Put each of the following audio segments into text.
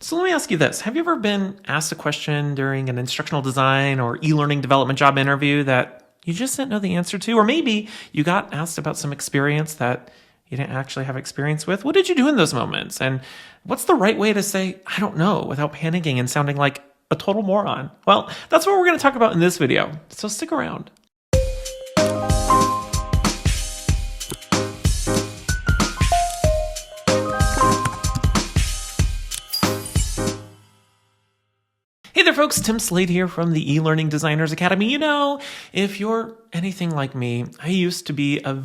So let me ask you this. Have you ever been asked a question during an instructional design or e-learning development job interview that you just didn't know the answer to? Or maybe you got asked about some experience that you didn't actually have experience with? What did you do in those moments? And what's the right way to say, I don't know, without panicking and sounding like a total moron? Well, that's what we're going to talk about in this video. So stick around. Hey there folks, Tim Slade here from the eLearning Designers Academy. You know, if you're anything like me, I used to be a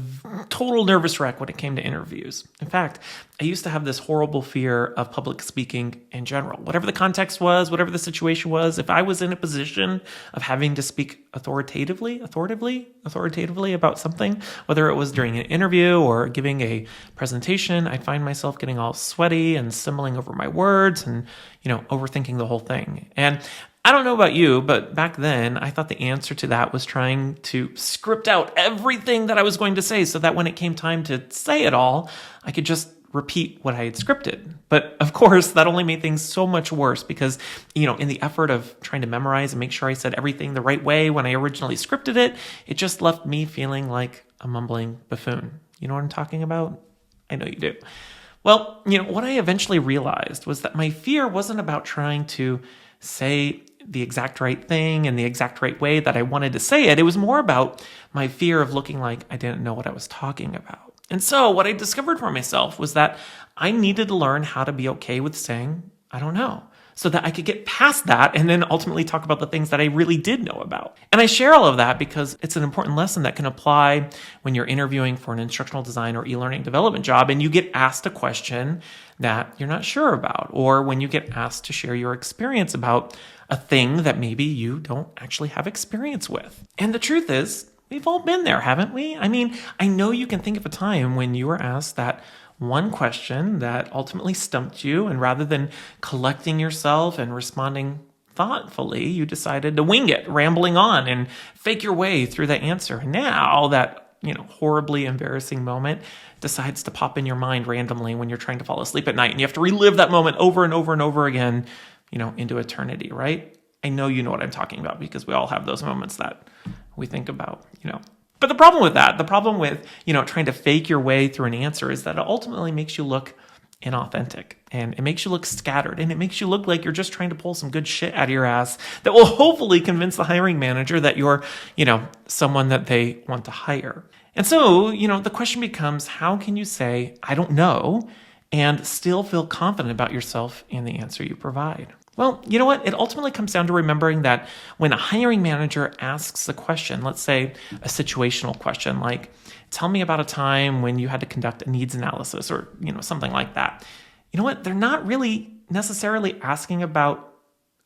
total nervous wreck when it came to interviews. In fact, I used to have this horrible fear of public speaking in general. Whatever the context was, whatever the situation was, if I was in a position of having to speak authoritatively about something, whether it was during an interview or giving a presentation, I'd find myself getting all sweaty and stumbling over my words and, overthinking the whole thing. And I don't know about you, but back then I thought the answer to that was trying to script out everything that I was going to say so that when it came time to say it all, I could just repeat what I had scripted. But of course, that only made things so much worse because, in the effort of trying to memorize and make sure I said everything the right way when I originally scripted it, it just left me feeling like a mumbling buffoon. You know what I'm talking about? I know you do. Well, what I eventually realized was that my fear wasn't about trying to say the exact right thing in the exact right way that I wanted to say it. It was more about my fear of looking like I didn't know what I was talking about. And so what I discovered for myself was that I needed to learn how to be okay with saying, I don't know, so that I could get past that and then ultimately talk about the things that I really did know about. And I share all of that because it's an important lesson that can apply when you're interviewing for an instructional design or e-learning development job and you get asked a question that you're not sure about, or when you get asked to share your experience about a thing that maybe you don't actually have experience with. And the truth is, we've all been there, haven't we? I mean, I know you can think of a time when you were asked that one question that ultimately stumped you, and rather than collecting yourself and responding thoughtfully, you decided to wing it, rambling on and fake your way through the answer. And now that, horribly embarrassing moment decides to pop in your mind randomly when you're trying to fall asleep at night, and you have to relive that moment over and over and over again, into eternity, right? I know you know what I'm talking about because we all have those moments that we think about, But the problem with trying to fake your way through an answer is that it ultimately makes you look inauthentic, and it makes you look scattered, and it makes you look like you're just trying to pull some good shit out of your ass that will hopefully convince the hiring manager that you're, someone that they want to hire. And so, the question becomes, how can you say, I don't know, and still feel confident about yourself and the answer you provide? Well, you know what? It ultimately comes down to remembering that when a hiring manager asks a question, let's say a situational question, like, tell me about a time when you had to conduct a needs analysis or, something like that. You know what? They're not really necessarily asking about,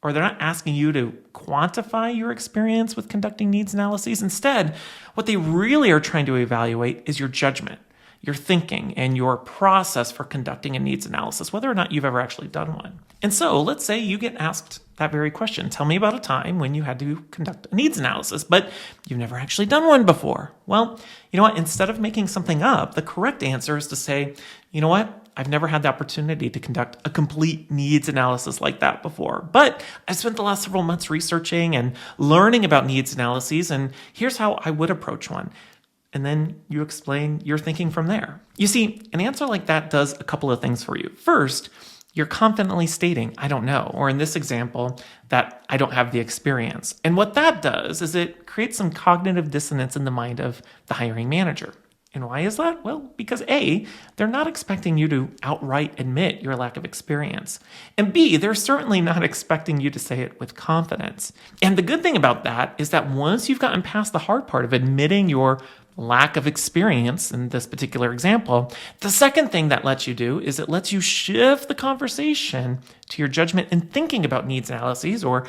or they're not asking you to quantify your experience with conducting needs analyses. Instead, what they really are trying to evaluate is your judgment, your thinking, and your process for conducting a needs analysis, whether or not you've ever actually done one. And so let's say you get asked that very question. Tell me about a time when you had to conduct a needs analysis, but you've never actually done one before. Well, you know what? Instead of making something up, the correct answer is to say, you know what? I've never had the opportunity to conduct a complete needs analysis like that before, but I've spent the last several months researching and learning about needs analyses, and here's how I would approach one. And then you explain your thinking from there. You see, an answer like that does a couple of things for you. First, you're confidently stating, I don't know, or in this example, that I don't have the experience. And what that does is it creates some cognitive dissonance in the mind of the hiring manager. And why is that? Well, because A, they're not expecting you to outright admit your lack of experience. And B, they're certainly not expecting you to say it with confidence. And the good thing about that is that once you've gotten past the hard part of admitting your lack of experience in this particular example, the second thing that lets you do is it lets you shift the conversation to your judgment in thinking about needs analyses or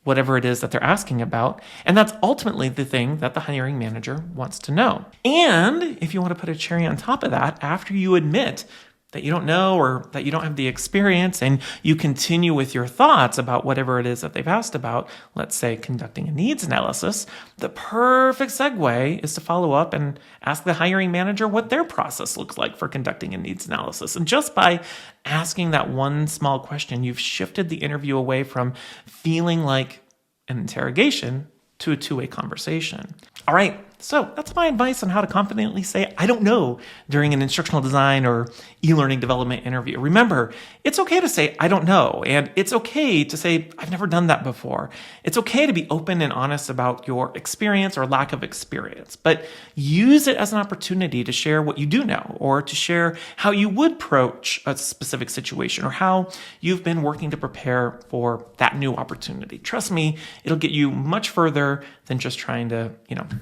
whatever it is that they're asking about. And that's ultimately the thing that the hiring manager wants to know. And if you want to put a cherry on top of that, after you admit that you don't know or that you don't have the experience, and you continue with your thoughts about whatever it is that they've asked about, let's say conducting a needs analysis, the perfect segue is to follow up and ask the hiring manager what their process looks like for conducting a needs analysis. And just by asking that one small question, you've shifted the interview away from feeling like an interrogation to a two-way conversation. All right, so that's my advice on how to confidently say, I don't know, during an instructional design or e-learning development interview. Remember, it's okay to say, I don't know, and it's okay to say, I've never done that before. It's okay to be open and honest about your experience or lack of experience, but use it as an opportunity to share what you do know, or to share how you would approach a specific situation, or how you've been working to prepare for that new opportunity. Trust me, it'll get you much further than just trying to,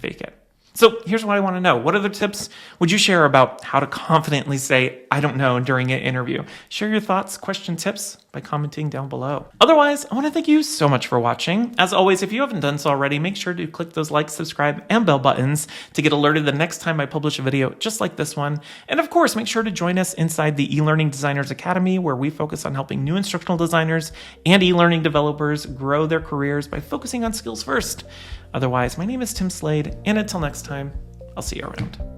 fake it. So here's what I want to know. What other tips would you share about how to confidently say, I don't know, during an interview? Share your thoughts, question, tips by commenting down below. Otherwise, I want to thank you so much for watching. As always, if you haven't done so already, make sure to click those like, subscribe, and bell buttons to get alerted the next time I publish a video just like this one. And of course, make sure to join us inside the eLearning Designers Academy, where we focus on helping new instructional designers and e-learning developers grow their careers by focusing on skills first. Otherwise, my name is Tim Slade, and until next time, I'll see you around.